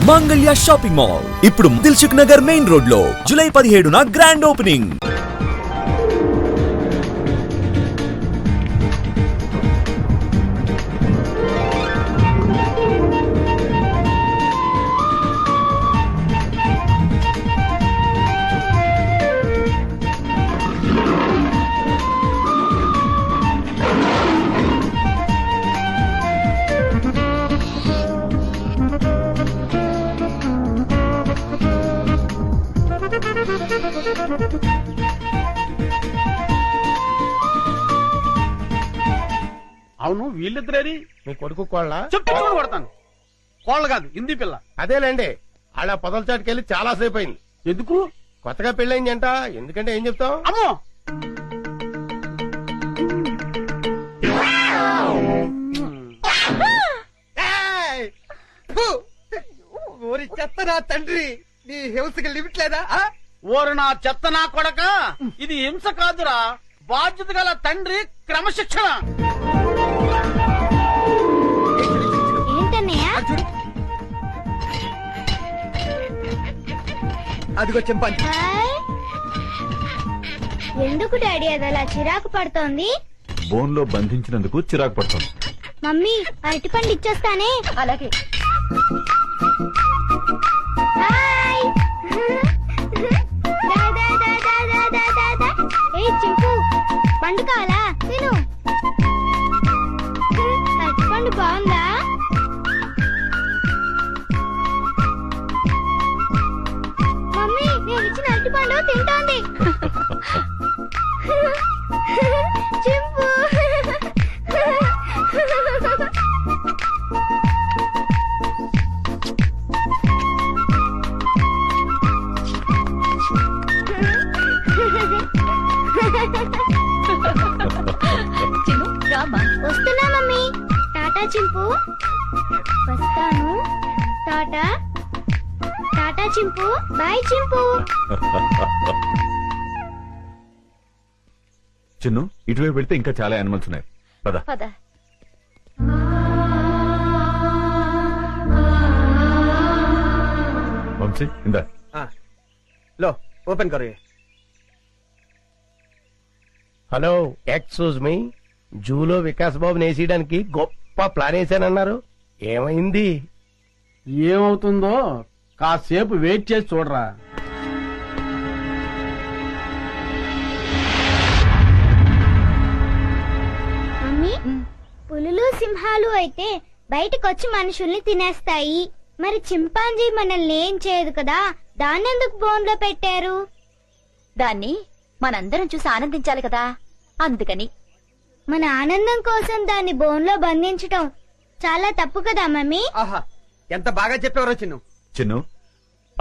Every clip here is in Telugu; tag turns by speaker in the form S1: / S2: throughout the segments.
S1: మాంగళ్య షాపింగ్ మాల్ ఇప్పుడు దిల్సుఖ్ నగర్ మెయిన్ రోడ్ లో జూలై 17న గ్రాండ్ ఓపెనింగ్.
S2: అవును వీళ్ళిద్దరేది
S3: మీ కొడుకు కోళ్ళ
S2: చెప్తూ కొడతాను. కోళ్ళ కాదు హిందీ పిల్ల.
S3: అదేలేండి అలా పొదల చాటుకెళ్ళి చాలా సేపు అయింది.
S2: ఎందుకు?
S3: కొత్తగా పెళ్ళయిందంట. ఎందుకంటే ఏం చెప్తాం?
S2: అమ్మో
S4: చెత్తనా తండ్రి, నీ హింసకి లిమిట్ లేదా?
S2: ఓరు నా చెత్త నా కొడక, ఇది హింస కాదురా, బాధ్యత గల తండ్రి క్రమశిక్షణ.
S4: అదిగో చెంపాంజీ.
S5: ఎందుకు డాడీ అది అలా చిరాకు పడుతోంది?
S6: బోన్ లో బంధించినందుకు చిరాకు పడుతోంది.
S5: మమ్మీ అరటిపండు ఇచ్చేస్తానే.
S7: అలాగే.
S5: హాయ్. చింపు పండు కావాలా? తిను. అరటిపండు బాగుందా? మమ్మీ నేను ఇచ్చిన అరటిపండు తింటోంది. చింపు వస్తున్నా మమ్మీ. టాటా చింపు. వస్తాను. టాటా టాటా చింపు. బాయ్ చింపు.
S6: చిన్ను ఇటువైపు వెళ్తే ఇంకా చాలా యానిమల్స్ ఉన్నాయి. పద
S7: పద.
S6: వంశీ ఇందా.
S4: లో ఓపెన్ కరో.
S3: Hello, excuse me. జూలో వికాస్ బాబు నేసేయడానికి గొప్ప ప్లాన్ వేసానన్నారు. ఏమైంది?
S2: ఏమవుతుందో కాసేపు వెయిట్ చేసి చూడరా.
S5: మమ్మీ పులులు సింహాలు అయితే బయటకొచ్చి మనుషుల్ని తినేస్తాయి. మరి చింపాంజీ మనల్ని ఏం చేయదు కదా, దాన్నెందుకు బోన్లో పెట్టారు?
S7: దాన్ని మనందరం చూసి ఆనందించాలి కదా, అందుకని.
S5: మన ఆనందం కోసం దాన్ని బోన్లో బంధించటం చాలా తప్పు కదా మమ్మీ.
S4: ఆహా, ఎంత బాగా చెప్పేవారో చిన్ను.
S6: చిన్ను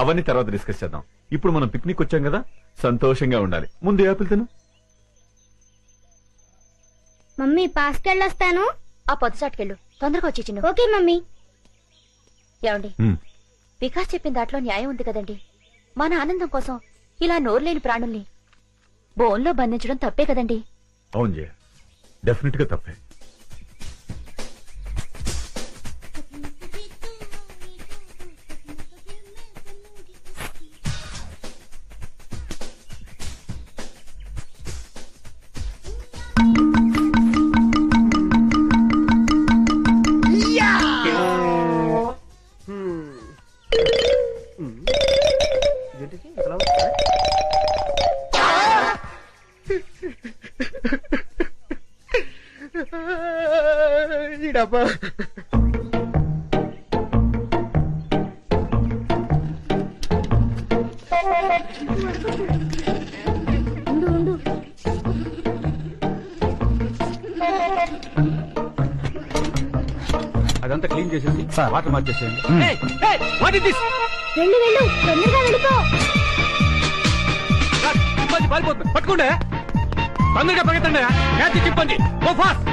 S6: అవన్నీ తర్వాత డిస్కస్ చేద్దాం. ఇప్పుడు మనం పిక్నిక్ వచ్చాం కదా, సంతోషంగా ఉండాలి. ముందు యాపిల్ తిను.
S5: మమ్మీ పాస్కెళ్ళొస్తాను.
S7: ఆ పొద్దుచాటుకెళ్ళు, తొందరగా వచ్చి చిన్ను.
S5: Okay mummy.
S7: ఏమండి, వికాస్ చెప్పిన దాంట్లో న్యాయం ఉంది కదండి. మన ఆనందం కోసం ఇలా నోరులేని ప్రాణుల్ని బోన్లో బంధించడం తప్పే కదండి.
S6: అవును జయ, డెఫినెట్ గా తప్పే.
S4: డబ్బా
S2: అదంతా క్లీన్ చేసేసి వాటర్ మార్చేసేయండి.
S5: వెళ్ళు వెళ్ళు, తొందరగా వెళ్ళిపో.
S2: పారిపోతుంది, పట్టుకోండి. తొందరగా పరిగెత్తండి. క్యాచ్ చిప్పండి. Go fast.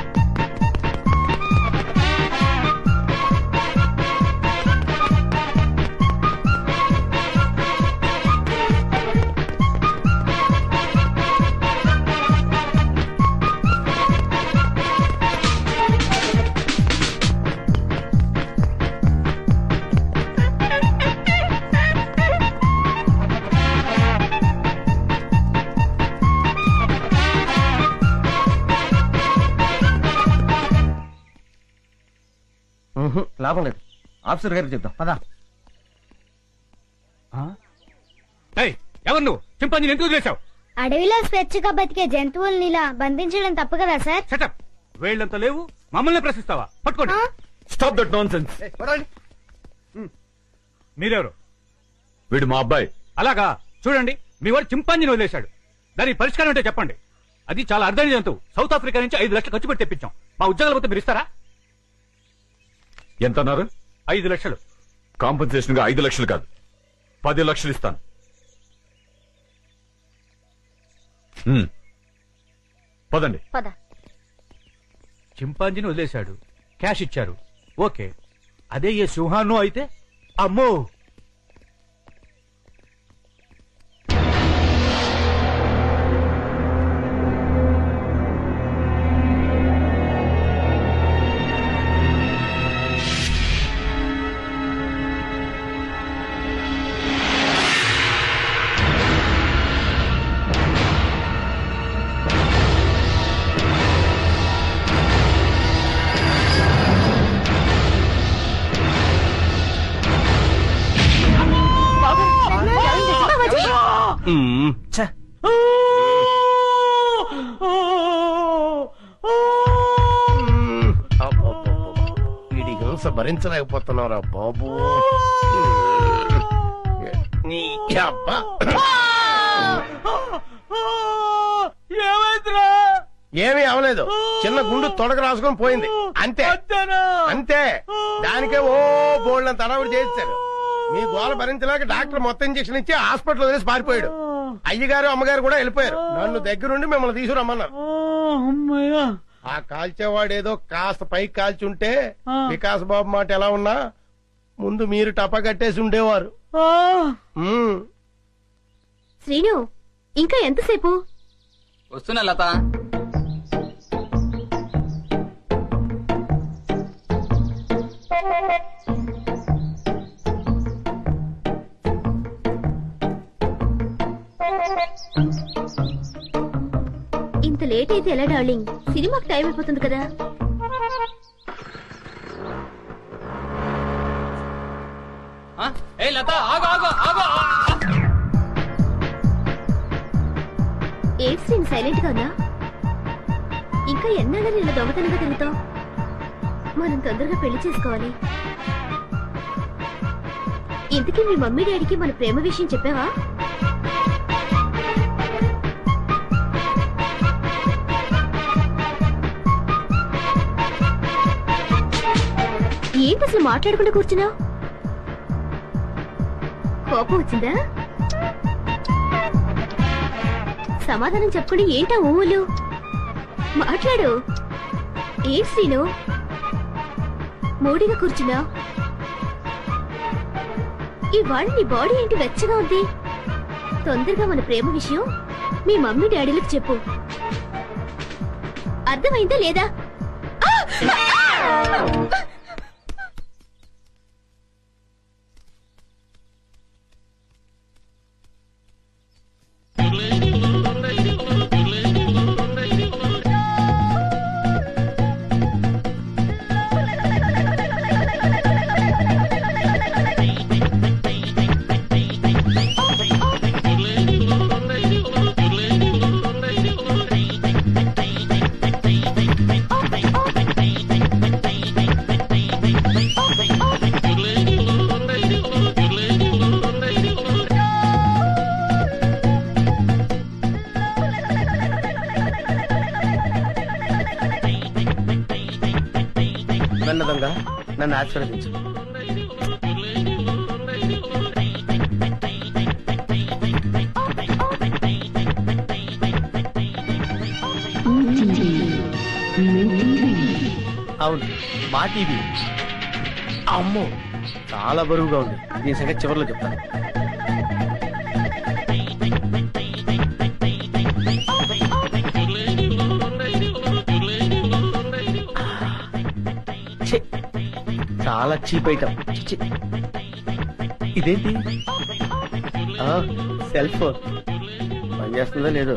S4: లాభం లేదు, ఆఫీసర్ గారికి చెప్తాం పదా.
S3: ఎవరు నువ్వు చింపాంజీని ఎందుకు వదిలేశావు?
S5: అడవిలో స్వేచ్ఛగా బతికే జంతువుల్ని ఇలా బంధించడం తప్పు కదా సార్?
S3: సెటప్ వేళ్ళంత లేవు, మమ్మల్ని ప్రశ్నిస్తావా? పట్టుకోండి.
S6: Stop that non sense.
S3: మీరెవరు?
S6: వీడు మా అబ్బాయి.
S3: అలాగా, చూడండి మీ వాడు చింపాంజీని వదిలేశాడు. దానికి పరిష్కారం అంటే చెప్పండి. అది చాలా అర్థమైన జంతువు. సౌత్ ఆఫ్రికా నుంచి 5 లక్షలు ఖర్చు పెట్టి తెప్పించాం. మా ఉద్యోగాలు పోతే మీరు ఇస్తారా?
S6: ఎంత అన్నారు?
S3: 5 లక్షలు.
S6: కాంపన్సేషన్ గా 5 లక్షలు కాదు, 10 లక్షలు ఇస్తాను. పదండి.
S7: పద.
S3: చింపాంజీని వదిలేశాడు, క్యాష్ ఇచ్చారు, ఓకే. అదే ఏ సింహాను అయితే అమ్మో. వీడి హింస భరించలేకపోతున్నారా బాబు? నీ అబ్బా.
S2: ఏమైందిరా?
S3: ఏమీ అవలేదు, చిన్న గుండు తొడగ రాసుకొని పోయింది అంతే. అంతే, దానికే ఓ బోల్డ్ తడవుడు చేశారు. మీ గోల భరించలేక డాక్టర్ మొత్తం ఇంజక్షన్ ఇచ్చి హాస్పిటల్ వదిలేసి పారిపోయాడు. అయ్యగారు అమ్మగారు కూడా వెళ్ళిపోయారు. నన్ను దగ్గరుండి మిమ్మల్ని తీసుకురమ్మన్నారు. ఆ కాల్చేవాడు ఏదో కాస్త పైకి కాల్చుంటే వికాస్ బాబు మాట ఎలా ఉన్నా ముందు మీరు టపా కట్టేసి ఉండేవారు.
S7: శ్రీను, ఇంకా ఎంతసేపు?
S4: వస్తున్నా లత.
S7: ఇంత లేట్ అయితే ఎలా డార్లింగ్? సినిమాకి టైం అయిపోతుంది కదా.
S4: లత ఆగు ఆగు ఆగు.
S7: ఏంటి శ్రీను సైలెంట్ గానా? ఇంకా ఎన్నాళ్ళని ఇలా దొంగతనంగా తిరుగుతావు? మనం తొందరగా పెళ్లి చేసుకోవాలి. ఇంతకీ మీ మమ్మీ డాడీకి మన ప్రేమ విషయం చెప్పావా? ఏంటి అసలు మాట్లాడకుండా కూర్చున్నావు? కోపం వచ్చిందా? సమాధానం చెప్పుకుని ఏంటా ఊళ్ళు? మాట్లాడు. ఏంటి శ్రీను మూడిగా కూర్చున్నావు? ఇవాళ నీ బాడీ ఏంటి వెచ్చగా ఉంది? తొందరగా మన ప్రేమ విషయం మీ మమ్మీ డాడీలకు చెప్పు. అర్థమైందా లేదా?
S4: నన్నదంగా నన్ను ఆశీర్వదించు. అవును, మా టీవీ. అమ్మో, చాలా బరువుగా ఉంది. దీని సంగతి చివరిలో చెప్తాను. చాలా చీప్ ఐటమ్. ఇదేంటి? సెల్ ఫోన్ పనిచేస్తుందో లేదో.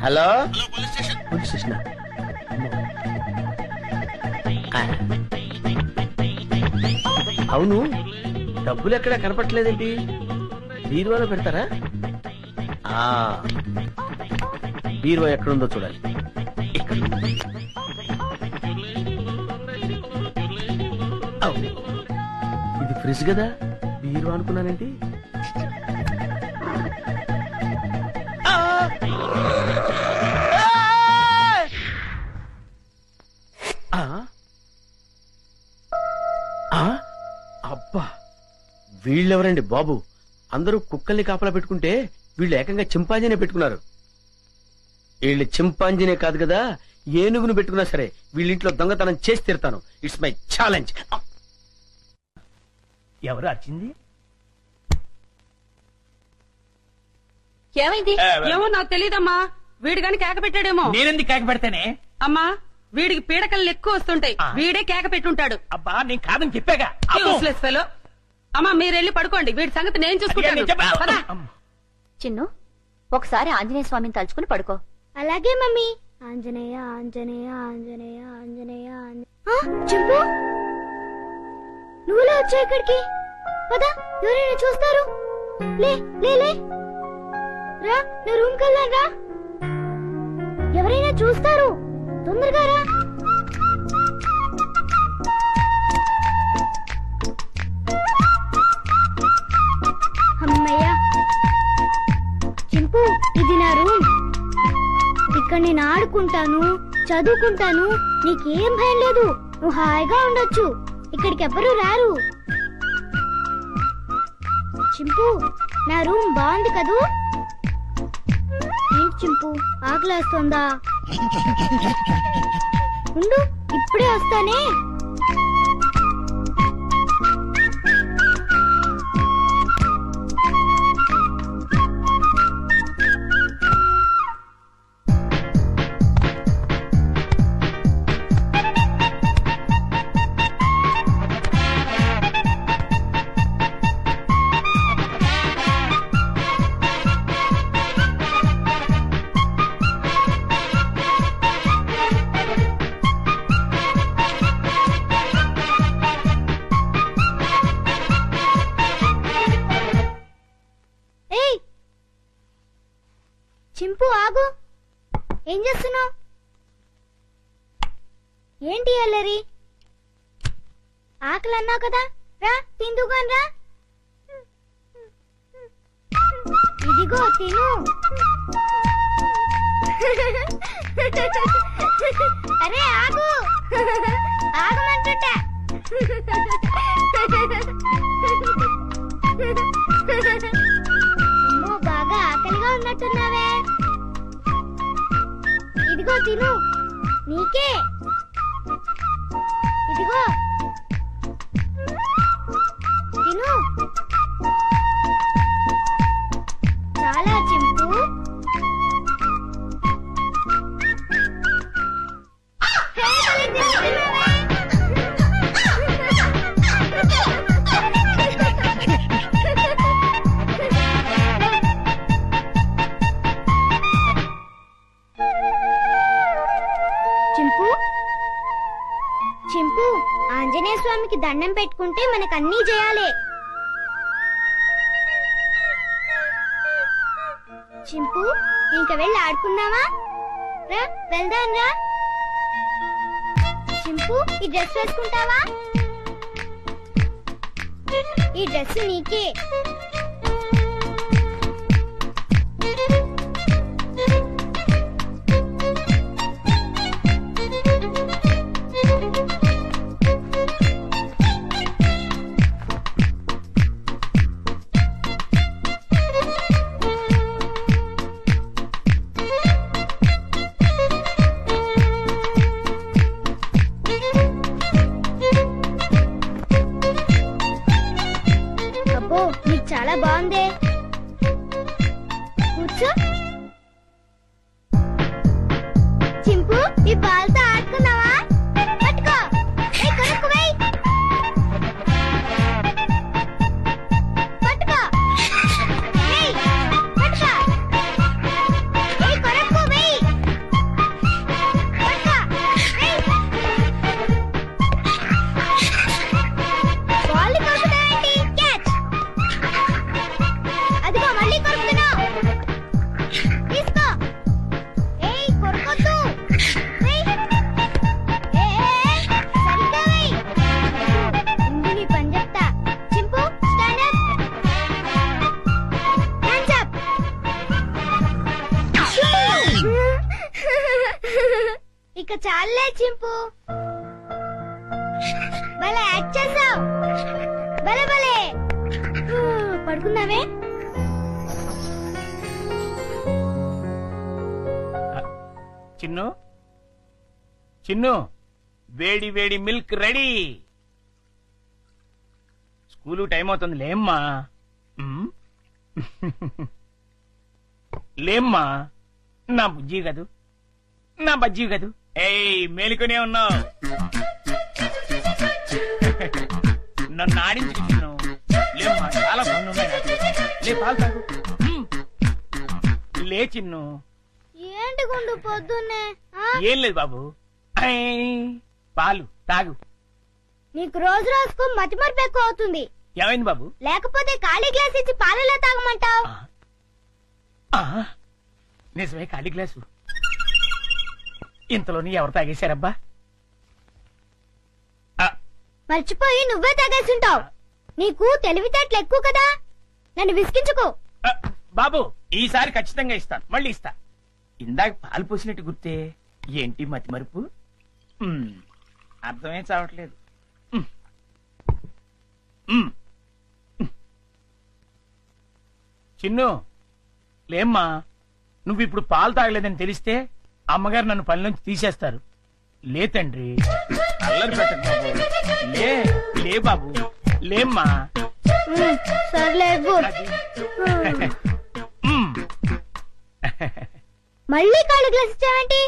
S4: Hello, police station. అవును, డబ్బులు ఎక్కడా కనపట్లేదేంటి? బీరువాలో పెడతారా? ఆ, బీరువా ఎక్కడుందో చూడాలి. ఇక్కడ. అవును, ఇది ఫ్రిడ్జ్ కదా, బీరువా అనుకున్నానేంటి? అబ్బా, వీళ్ళెవరండి బాబు? అందరూ కుక్కల్ని కాపలా పెట్టుకుంటే వీళ్ళు ఏకంగా చింపాంజీనే పెట్టుకున్నారు. వీళ్ళు చింపాంజీనే కాదు కదా, ఏనుగును పెట్టుకున్నా సరే వీళ్ళింట్లో దొంగతనం చేసి తీరుతాను. It's my challenge.
S2: ఎవరు వచ్చింది?
S7: ఏమైంది?
S8: ఏమో నాకు తెలియదమ్మా, వీడు గాని కేక పెట్టాడేమో.
S2: నేనెందుకు కేక పెడతానే?
S8: అమ్మా, వీడికి పీడకలు ఎక్కువ వస్తుంటాయి, వీడే కేక పెట్టుంటాడు.
S2: అబ్బా నేను కాదని చెప్పాగా.
S8: Useless fellow. అమ్మా మీరెళ్ళి పడుకోండి, వీడి సంగతి నేను చూసుకుంటాను. పద.
S7: చిన్ను, ఒకసారి ఆంజనేయ స్వామిని తలుచుకుని పడుకో.
S5: అలాగే మమ్మీ. ఆంజనేయ ఆంజనేయ ఆంజనేయ ఆంజనేయ చింపు, నువ్వులా వచ్చా ఇక్కడికి? పదా, ఎవరైనా చూస్తారు. లే లే లే, రా నా రూమ్ కెళ్ళాను రా. ఎవరైనా చూస్తారు, తొందరగా రా. అమ్మయ్యా. చింపు, ఇది నా రూమ్. ఇక్కడ నేను ఆడుకుంటాను, చదువుకుంటాను, నీకేం భయం లేదు. నువ్వు హాయిగా ఉండొచ్చు, ఇక్కడికి ఎవ్వరూ రారు. చింపు, నా రూమ్ బాగుంది కదూ? ఏంటి చింపు, ఆకలేస్తుందా? ఉండు, ఇప్పుడే వస్తానే. చింపు ఆగు, ఏం చేస్తున్నావు? ఏంటి అల్లరి? ఆకలి అన్నావు కదా, రా తిందుగాని రా. ఇదిగో తిను. అరే ఆగు, ఆగమంటుంటా. బాగా ఆకలిగా ఉన్నట్టున్నావే. ఇదిగో తిను, నీకే. ఇదిగో తిను. చాలా చింపు. చింపు, చింపు, ఆంజనేయ స్వామికి దండం పెట్టుకుంటే మనకు అన్నీ చేయాలి. చింపు, ఇంక వెళ్ళి ఆడుకుందామా? రా వెళ్దాం రా. చింపు, ఈ డ్రెస్ వేసుకుంటావా? ఈ డ్రెస్ నీకే. అబ్బో, నీకు చాలా బాగుందే. కూర్చో. చింపు, ఈ బాల్తో ఆడుకున్నావా? పట్టుకో. కొనుక్కు వెయ్యి. పట్టుకో. వెయ్యి. పట్టుకో. కొనుక్కు వెయ్యి. పట్టుకో. వెయ్యి. చాలే చింపు. భలే యాక్ట్ చేసావు. భలే భలే. పడుకుందామే.
S2: చిన్ను చిన్ను, వేడి వేడి మిల్క్ రెడీ. స్కూలు టైం అవుతుంది, లేమ్మా. లేమ్మా, నా బుజ్జి కదూ, నా బజ్జీ కదూ. ఏయ్, మేలుకునే ఉన్నావు. నన్ను ఆడించుకు చిన్ను. లేమ్మా, చాలా పనులు ఉన్నాయి నాకు. లే, పాలు తాగు. లే చిన్ను.
S5: ఏంటి గుండు పొద్దున్నే?
S2: ఏం లేదు బాబు, పాలు తాగు.
S5: నీకు రోజు రోజుకు మతిమరుపు ఎక్కువ అవుతుంది.
S2: ఏమైంది బాబు?
S5: లేకపోతే ఖాళీ గ్లాస్ ఇచ్చి పాలలో తాగమంటావు.
S2: నిజమే, ఖాళీ గ్లాసు. ఇంతలోని ఎవరు తాగేశారబ్బా?
S5: మర్చిపోయి నువ్వే తాగేసుంటావు. నీకు తెలివితేటలు ఎక్కువ కదా, నన్ను విసిగించుకో.
S2: బాబు, ఈసారి ఖచ్చితంగా ఇస్తాను, మళ్ళీ ఇస్తా. ఇందాక పాలు పోసినట్టు గుర్తే. ఏంటి మతి మరుపు? అర్థమే చావట్లేదు. చిన్ను, లేమ్మా. నువ్వు ఇప్పుడు పాలు తాగలేదని తెలిస్తే అమ్మగారు నన్ను పని నుంచి తీసేస్తారు. లే తండ్రి, అల్లరి పెట్టకు బాబు. లే లే బాబు, లేమ్మా.
S5: సర్లే.
S2: అది.
S5: మళ్ళీ ఖాళీ గ్లాస్ ఇచ్చావేంటి?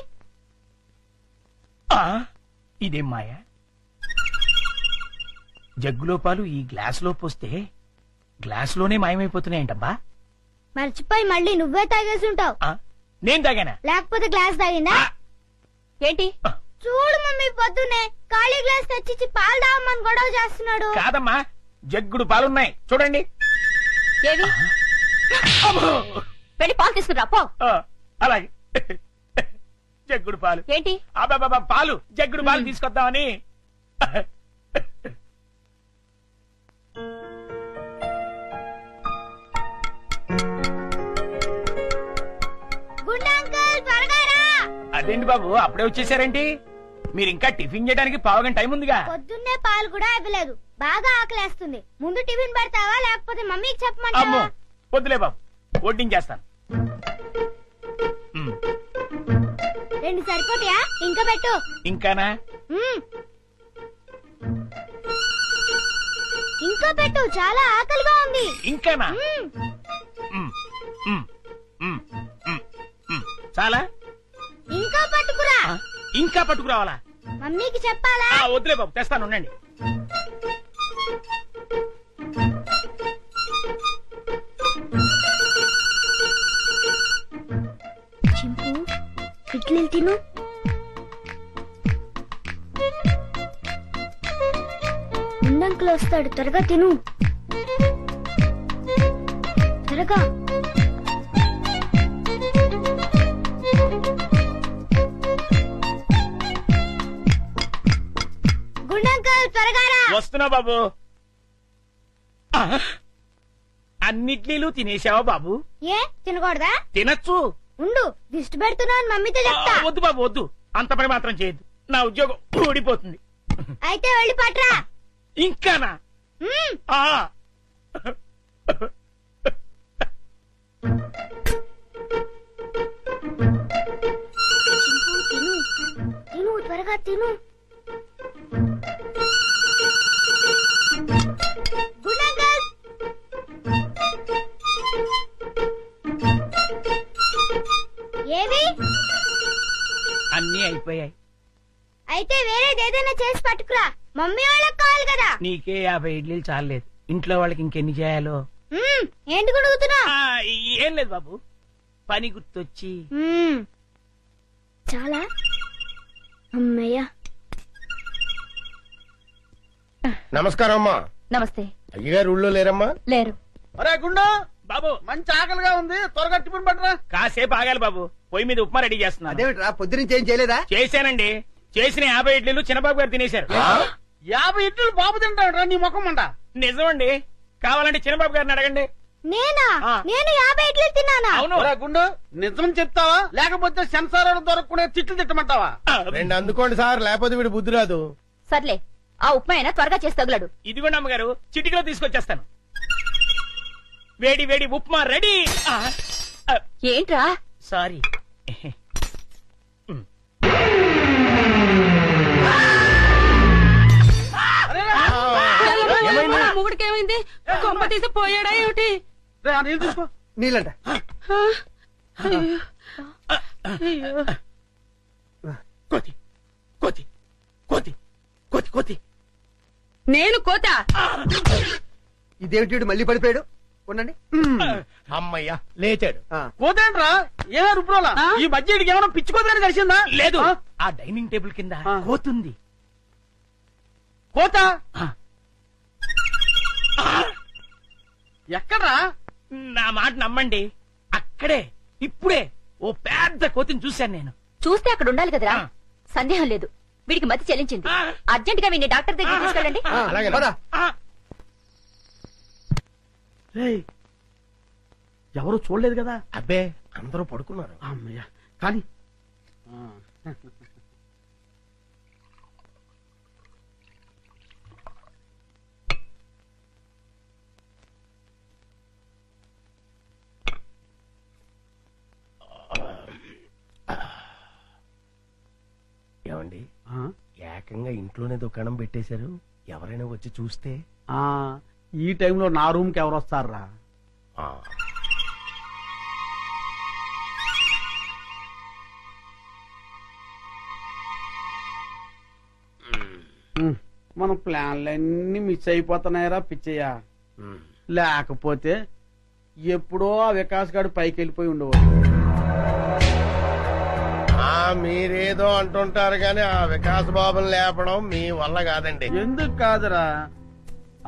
S2: ఇదేం మాయ? జగ్గులో పాలు ఈ గ్లాసులో పోస్తే గ్లాసులోనే మాయమైపోతున్నాయంటబ్బా.
S5: మర్చిపోయి మళ్ళీ నువ్వే తాగేసుంటావు.
S2: నేను తాగానా?
S5: లేకపోతే గ్లాస్ తాగిందా?
S7: ఏంటి?
S5: చూడు మమ్మీ, పొద్దునే ఖాళీ గ్లాస్ తెచ్చిచ్చి పాలు తాగమని గొడవ చేస్తున్నాడు.
S2: కాదమ్మా, జగ్గుడు పాలున్నాయి చూడండి.
S7: ఏవి? వెళ్ళి పాలు తీసుకురా పో.
S2: అలాగే. జగ్గుడు పాలు
S7: ఏంటి?
S2: అబ్బాబా, పాలు జగ్గుడు పాలు తీసుకొద్దామని.
S5: గుండా అంకుల్, త్వరగా రా.
S2: అదేంటి బాబు, అప్పుడే వచ్చేసారేంటి? మీరు ఇంకా టిఫిన్ చేయడానికి పావుగంట టైం ఉందిగా.
S5: పొద్దున్నే పాలు కూడా ఇవ్వలేదు. బాగా ఆకలేస్తుంది. ముందు టిఫిన్ పెడతావా లేకపోతే మమ్మీకి
S2: అమ్మో,
S5: చెప్పమంటావా?
S2: వద్దులే బాబు, వడ్డించేస్తాను.
S5: 2 సరిపోతాయా? ఇంకా పెట్టు.
S2: ఇంకానా?
S5: ఇంకా పెట్టు, చాలా ఆకలిగా ఉంది.
S2: ఇంకానా? చాలా?
S5: ఇంకా పట్టుకురా.
S2: ఇంకా పట్టుకురావాలా?
S5: మమ్మీకి చెప్పాలా?
S2: వద్దులే బాబు, తెస్తాను, ఉండండి.
S5: చింపు, ఇడ్లీలు తిను. ముందంకులు వస్తాడు, త్వరగా తిను. త్వరగా. గుండంకుల్, త్వరగా రా.
S2: వస్తున్నా బాబు. అన్నిట్లీలు తినేసావా బాబు?
S5: ఏ తినకూడదా?
S2: తినచ్చు.
S5: ఉండు, దిష్టి పెడుతున్నాను, మమ్మీతో చెప్తా.
S2: వద్దు బాబు, వద్దు. అంత పని మాత్రం చేయొద్దు, నా ఉద్యోగం ఊడిపోతుంది.
S5: అయితే వెళ్ళి పట్రా.
S2: ఇంకానా?
S5: తిను తిను, త్వరగా తిను. గుండంకుల్, ఏవి?
S2: అన్నీ అయిపోయాయి.
S5: అయితే వేరేదేదైనా చేసి పట్టుకురా, మమ్మీ వాళ్ళకి కావాలి కదా.
S2: నీకే 50 ఇడ్లీలు చాలలేదు, ఇంట్లో వాళ్ళకి ఇంకెన్ని చేయాలో.
S5: ఏంటి గుడుగుతున్నా?
S2: ఏం లేదు బాబు, పని గుర్తొచ్చి.
S5: చాలా అమ్మయ్యా.
S3: నమస్కారం అమ్మా.
S7: నమస్తే.
S3: అయ్యగారు ఊళ్ళో లేరమ్మా?
S7: లేరు.
S2: అరే గుండు బాబు, మంచి ఆకలిగా ఉంది, త్వరగా టిఫిన్ పట్టరా. కాసేపు ఆగాలి బాబు, పొయ్యి మీద ఉప్మా రెడీ చేస్తున్నా.
S9: అదేమిట్రా పొద్దునుంచి ఏం చేయలేదా?
S2: చేశానండి. చేసిన 50 ఇడ్లీలు చిన్నబాబు గారు తినేశారు.
S9: 50 ఇడ్లీలు బాబు తింటాడు రా, నీ ముఖం అంట.
S2: నిజమండి, కావాలంటే చిన్నబాబు గారిని అడగండి.
S5: నేనా
S2: ఆ.
S5: నేను 50 ఇడ్లీలు తిన్నానా?
S2: అవును
S4: గుండు నిజం చెప్తావా లేకపోతే సెన్సార్ దొరకకుండా తిట్లు తిట్టమంటావా?
S3: రెండు అందుకోండి సార్, లేకపోతే వీడు బుద్ధి రాదు.
S7: సర్లే ఆ ఉప్మా అయినా త్వరగా చేసి తగులాడు.
S2: ఇదిగోండి అమ్మగారు, చిటికలో తీసుకొచ్చేస్తాను. వేడి వేడి ఉప్మా రెడీ.
S7: ఏంట్రా
S2: సారీ.
S8: మొగుడికి ఏమైంది? కొంప తీసి పోయాడా ఏమిటి?
S4: నీళ్ళు తీసుకో.
S3: నీళ్ళంట.
S2: కోతి కోతి కోతి కోతి కోతి.
S8: నేను కోత.
S9: ఇదేమిటి మళ్ళీ పడిపోయాడు? ఉండండి.
S3: అమ్మయ్యా లేచాడు.
S4: పోతేంట్రా ఏమో రుబ్రోలా ఈ బడ్జెట్కి ఏమైనా పిచ్చుకోదని కలిసిందా?
S2: లేదు, ఆ డైనింగ్ టేబుల్ కింద కోతుంది.
S4: కోత ఎక్కడ్రా?
S2: నా మాట నమ్మండి, అక్కడే ఇప్పుడే ఓ పెద్ద కోతిని చూశాను నేను.
S7: చూస్తే అక్కడ ఉండాలి కదరా.
S2: ఆ.
S7: సందేహం లేదు, వీడికి మతి చెల్లించింది.
S2: ఆ.
S7: అర్జెంట్ గా వీడిని డాక్టర్ దగ్గర తీసుకెళ్ళండి.
S3: అలాగే
S2: ఆ,
S4: ఎవరు చూడలేదు కదా?
S3: అబ్బే అందరూ పడుకున్నారు.
S4: అమ్మయ్యా కానీ
S3: ఏమండి, ఏకంగా ఇంట్లోనే దుకాణం పెట్టేశారు. ఎవరైనా వచ్చి చూస్తే?
S4: ఈ టైంలో నా రూమ్ కి ఎవరు వస్తారా?
S3: ఆ.
S4: మన ప్లాన్లన్నీ మిస్ అయిపోతున్నాయరా పిచ్చయ్యా. లేకపోతే ఎప్పుడో ఆ వికాస్ గారు పైకి వెళ్ళిపోయి ఉండేవాడు.
S3: మీరేదో అంటుంటారు కానీ ఆ వికాస్ బాబుని లేపడం మీ వల్ల కాదండి.
S4: ఎందుకు కాదురా,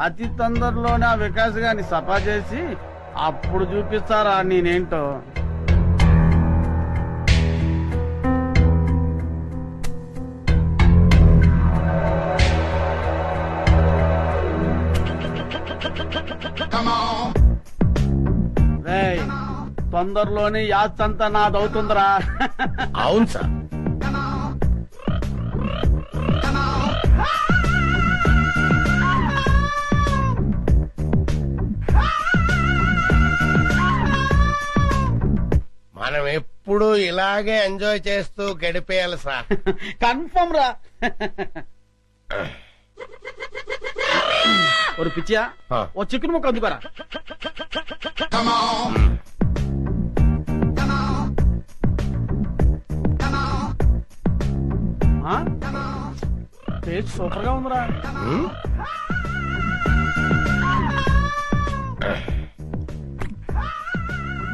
S4: అతి తొందరలోనే ఆ వికాస్ గారిని సఫా చేసి అప్పుడు చూపిస్తారా నేనేంటో. రేయ్, తొందరలోనే యాత్రంతా నాదవుతుందిరా.
S3: అవును సార్. మనం ఎప్పుడు ఇలాగే ఎంజాయ్ చేస్తూ గడిపేయాలి సార్.
S4: కన్ఫర్మ్ రా. ఒక పిచ్చియా, ఓ చికెన్ ముక్క అందుకోరా. టేస్ట్ సూపర్ గా ఉందిరా.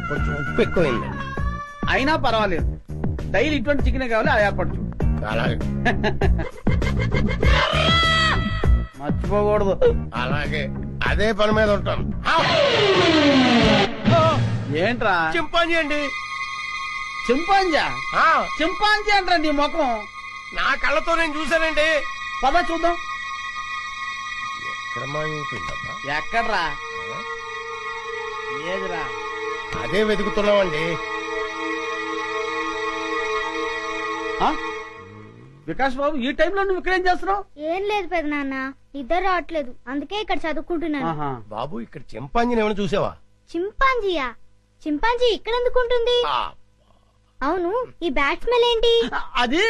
S3: కొంచెం ఉప్పు ఎక్కువైందండి.
S4: అయినా పర్వాలేదు, డైలీ ఇటువంటి చికెన్ కావాలి, అది ఏర్పాటు చూడు.
S3: అలాగే
S4: మర్చిపోకూడదు.
S3: అలాగే అదే పని మీద ఉంటాను.
S4: ఏంట్రా?
S3: చింపాంజీ అండి.
S4: చింపాంజా?
S3: ఆ,
S4: చింపాంజీ అంటారా నీ ముఖం?
S3: నా కళ్ళతో నేను చూశానండి.
S4: పద చూద్దాం.
S3: ఎక్కడ
S4: ఎక్కడ్రా? ఏదిరా?
S3: అదే వెతుకుతున్నామండి.
S4: వికాస్ బాబు, ఈ టైంలో నువ్వు ఇక్కడేం చేస్తున్నావు?
S5: ఏం లేదు పెదనాన్న, నిద్ర రావట్లేదు, అందుకే ఇక్కడ చదువుకుంటున్నాను.
S3: బాబు, ఇక్కడ చింపాంజీని ఏమైనా చూసావా?
S5: చింపాంజీయా? చింపాంజీ ఇక్కడ ఎందుకుంటుంది?
S3: ఆ,
S5: అవును, ఈ బ్యాట్ స్మెల్ ఏంటి?
S4: అది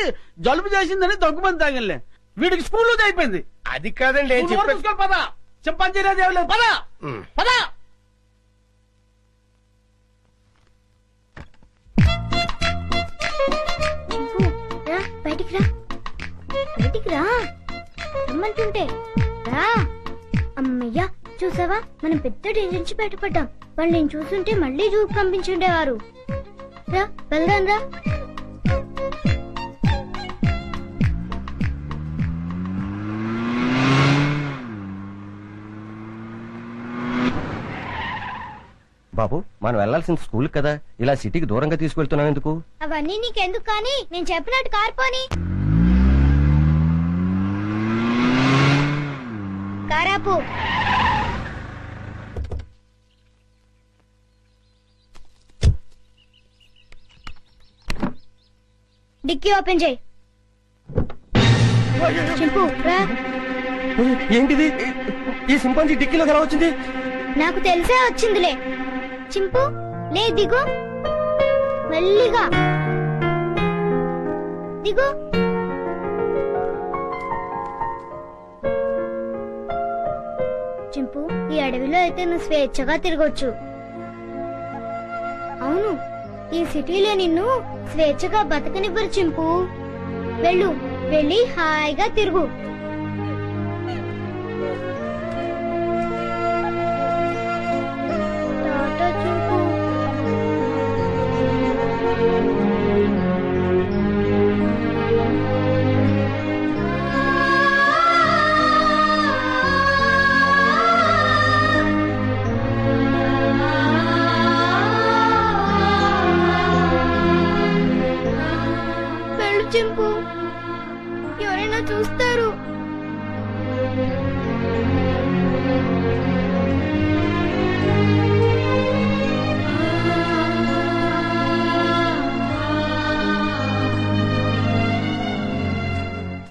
S4: జలుబు చేసిందని దగ్గుమంది తాగిలే. వీడికి స్కూల్లో అయిపోయింది.
S3: అది కాదండి ఏం చెప్పాను.
S4: పద, చింపాంజీ లేదు. పద పద.
S5: చింపు, రా బయటికి రా, బయటికి రా రమ్మంటుంటే రా. అమ్మయ్యా, చూసావా, మనం పెద్ద డేంజర్ నుంచి బయటపడ్డాం. వాళ్ళు నేను చూస్తుంటే మళ్ళీ జూకు పంపించుండేవారు. రా వెళ్దాం రా.
S10: బాబు, మనం వెళ్లాల్సిన స్కూల్ కదా, ఇలా సిటీకి దూరంగా తీసుకెళ్తున్నాం ఎందుకు?
S5: అవన్నీ నీకెందుకు కానీ, నేను చెప్పినట్టు కారుపోని. కారాపు. డిక్కీ ఓపెన్ చేయి. చింపు రా.
S10: ఏంటిది? ఈ సింపాంజీ డిక్కీలోకి ఎలా వచ్చింది?
S5: నాకు తెలిసే వచ్చిందిలే. చింపు లే, దిగు. మెల్లిగా దిగు. చింపు, ఈ అడవిలో అయితే నువ్వు స్వేచ్ఛగా తిరగొచ్చు. అవును, ఈ సిటీలో నిన్ను స్వేచ్ఛగా బతకనివ్వరు చింపు. వెళ్ళు, వెళ్ళి హాయిగా తిరుగు.